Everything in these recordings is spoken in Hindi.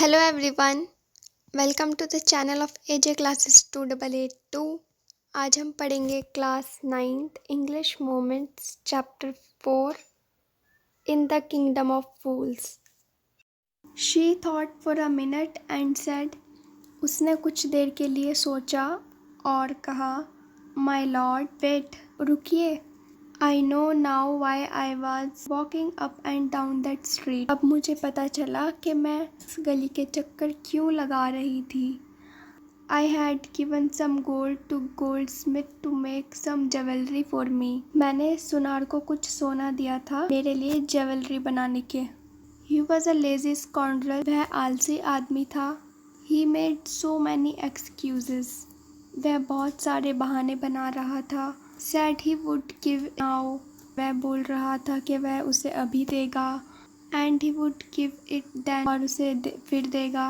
Hello everyone, welcome to the channel of AJ Classes 2882। आज हम पढ़ेंगे class 9th English moments chapter 4 in the kingdom of fools. She thought for a minute and said, उसने कुछ देर के लिए सोचा और कहा, माई लॉर्ड वेट, रुकिए। I know now why I was walking up and down that street. अब मुझे पता चला कि मैं इस गली के चक्कर क्यों लगा रही थी। I had given some gold to goldsmith to make some jewellery for me. मैंने सुनार को कुछ सोना दिया था मेरे लिए ज्वेलरी बनाने के। ही वॉज अ लेजी स्कॉन्ड्रल, वह आलसी आदमी था। He made so many excuses, वह बहुत सारे बहाने बना रहा था। Said he would give now, वह बोल रहा था कि वह उसे अभी देगा। And he would give it then, और उसे फिर देगा।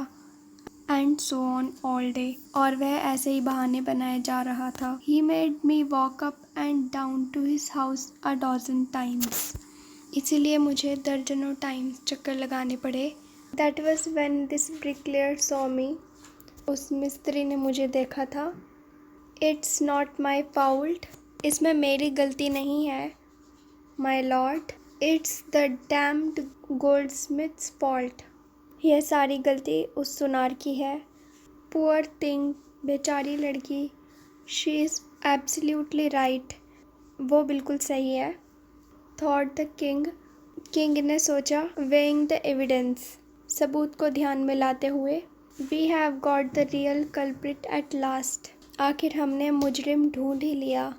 And so on all day, और वह ऐसे ही बहाने बनाए जा रहा था। He made me walk up and down to his house a dozen times, इसीलिए मुझे दर्जनों टाइम्स चक्कर लगाने पड़े। That was when this bricklayer saw me, उस मिस्त्री ने मुझे देखा था। It's not my fault, इसमें मेरी गलती नहीं है। My lord, it's the damned goldsmith's fault, यह सारी गलती उस सुनार की है। पुअर थिंग, बेचारी लड़की। शी इज़ एब्सोल्युटली राइट, वो बिल्कुल सही है। थॉट द किंग, किंग ने सोचा। वेइंग द एविडेंस, सबूत को ध्यान में लाते हुए। We have got the real culprit at last, आखिर हमने मुजरिम ढूंढ ही लिया।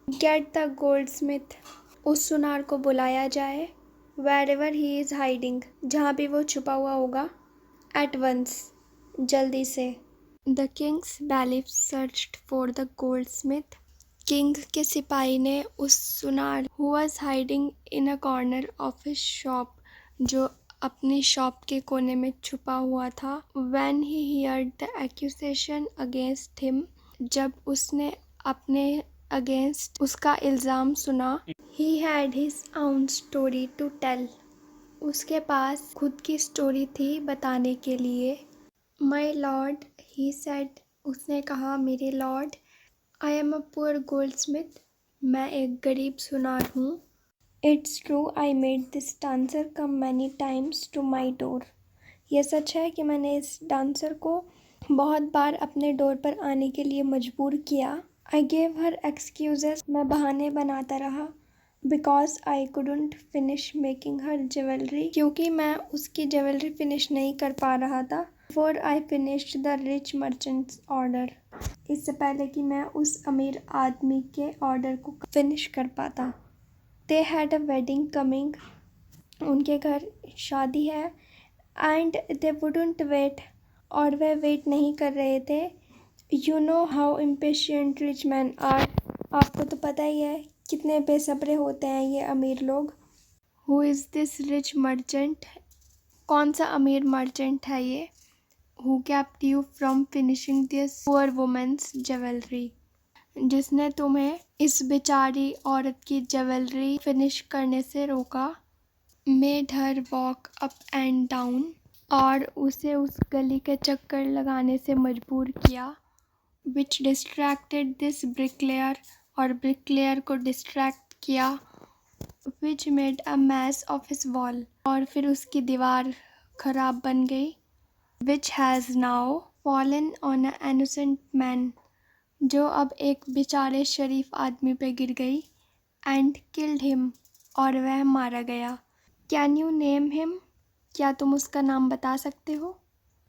गेट द गोल्डस्मिथ, उस सुनार को बुलाया जाए। Wherever he is hiding, जहाँ भी वो छुपा हुआ होगा। एट वंस, जल्दी से। The king's bailiff searched for the goldsmith, king के सिपाही ने उस सुनार who was hiding in a corner of his shop, जो अपनी शॉप के कोने में छुपा हुआ था। When he heard the accusation against him, जब उसने अपने अगेंस्ट उसका इल्ज़ाम सुना। He had his own story to tell, उसके पास खुद की स्टोरी थी बताने के लिए। माई लॉर्ड, ही सेड, उसने कहा, मेरे lord. I am a poor goldsmith, मैं एक गरीब सुनार हूँ। It's true I made this dancer come many times to my door, यह सच है कि मैंने इस डांसर को बहुत बार अपने डोर पर आने के लिए मजबूर किया। आई गेव हर एक्सक्यूजेस, मैं बहाने बनाता रहा। Because I couldn't finish making her jewellery, क्योंकि मैं उसकी ज्वेलरी फिनिश नहीं कर पा रहा था। Before I finished the rich merchant's order, इससे पहले कि मैं उस अमीर आदमी के ऑर्डर को फिनिश कर पाता। They had a wedding coming, उनके घर शादी है। And they wouldn't wait, और वह वेट नहीं कर रहे थे। You know how impatient rich men are, आपको तो पता ही है कितने बेसब्रे होते हैं ये अमीर लोग। Who is this rich merchant, कौन सा अमीर मर्चेंट है ये। Who kept you from finishing this poor woman's jewelry, जिसने तुम्हें इस बेचारी औरत की ज्वेलरी फिनिश करने से रोका। Made her walk up and down, और उसे उस गली के चक्कर लगाने से मजबूर किया। Which distracted this bricklayer, और ब्रिकलेयर को डिस्ट्रैक्ट किया। Which made a mess of his wall, और फिर उसकी दीवार खराब बन गई। Which has now fallen on an innocent man, जो अब एक बेचारे शरीफ आदमी पे गिर गई। And killed him, और वह मारा गया। Can you name him, क्या तुम उसका नाम बता सकते हो।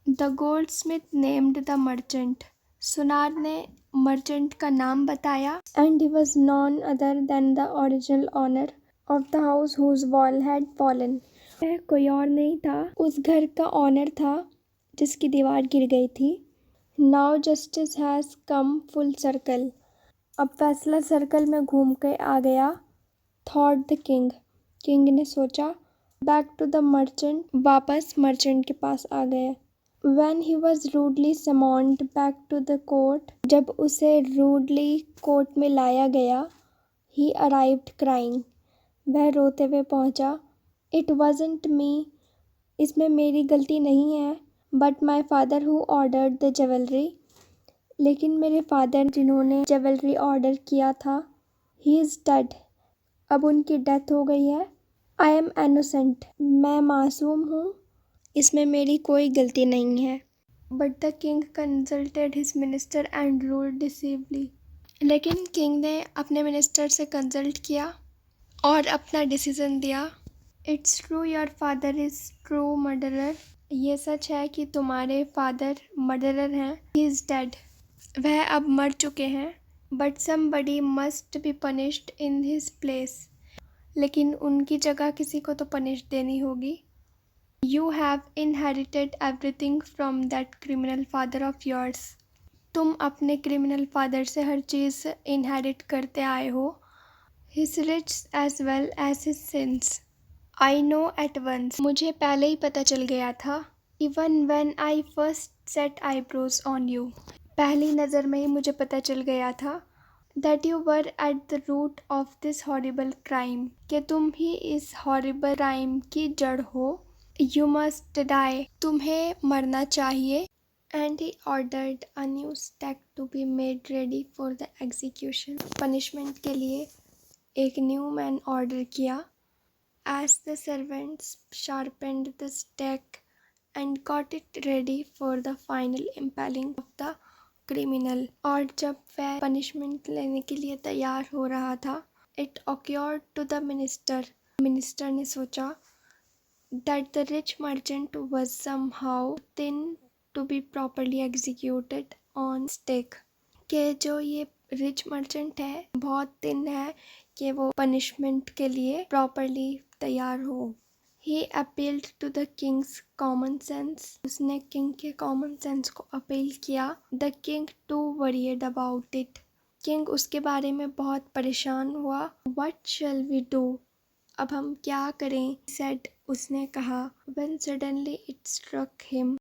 The goldsmith named the merchant, सुनार ने मर्चेंट का नाम बताया। And he was none other than the original owner of the house whose wall had fallen, वह कोई और नहीं था, उस घर का ऑनर था जिसकी दीवार गिर गई थी। Now justice has come full circle, अब फैसला सर्कल में घूम के आ गया। थॉट द किंग, किंग ने सोचा। बैक टू द मर्चेंट, वापस मर्चेंट के पास आ गया। When he was rudely summoned back to the court, जब उसे rudely कोर्ट में लाया गया। He arrived crying, वह रोते हुए पहुंचा। It wasn't me, इसमें मेरी गलती नहीं है। But my father who ordered the jewellery, लेकिन मेरे फादर जिन्होंने ज्वेलरी ऑर्डर किया था, ही इज़ डेड, अब उनकी डेथ हो गई है। आई एम इनोसेंट, मैं मासूम हूँ, इसमें मेरी कोई गलती नहीं है। But the king consulted his minister and ruled decisively, लेकिन किंग ने अपने मिनिस्टर से कंसल्ट किया और अपना डिसीजन दिया। It's true your father is true murderer, ये सच है कि तुम्हारे फादर मर्डरर हैं। ही इज़ डेड, वह अब मर चुके हैं। But somebody must be punished in his place, लेकिन उनकी जगह किसी को तो पनिश देनी होगी। You have inherited everything from that criminal father of yours, तुम अपने क्रिमिनल फादर से हर चीज़ इनहेरिट करते आए हो। His rich as well as his sins, I know at once, मुझे पहले ही पता चल गया था। Even when I first set eyebrows on you, पहली नज़र में ही मुझे पता चल गया था। That you were at the root of this horrible crime, कि तुम ही इस हॉरिबल क्राइम की जड़ हो। यू मस्ट डाई, तुम्हें मरना चाहिए। And he ordered a new stack to be made ready for the execution, punishment के लिए एक न्यू मैन ऑर्डर किया। As the servants sharpened the stake and got it ready for the final impaling of the criminal, और जब वह पनिशमेंट लेने के लिए तैयार हो रहा था, it occurred to the minister, minister ने सोचा, that the rich merchant was somehow thin to be properly executed on stake, कि जो ये रिच मर्चेंट है बहुत थिन है कि वो पनिशमेंट के लिए प्रॉपरली तैयार हो। He appealed to the king's common sense, उसने किंग के कॉमन सेंस को अपील किया। The king too worried about it, king उसके बारे में बहुत परेशान हुआ। व्हाट शैल वी डू, अब हम क्या करें, सेड, उसने कहा। When suddenly it struck him,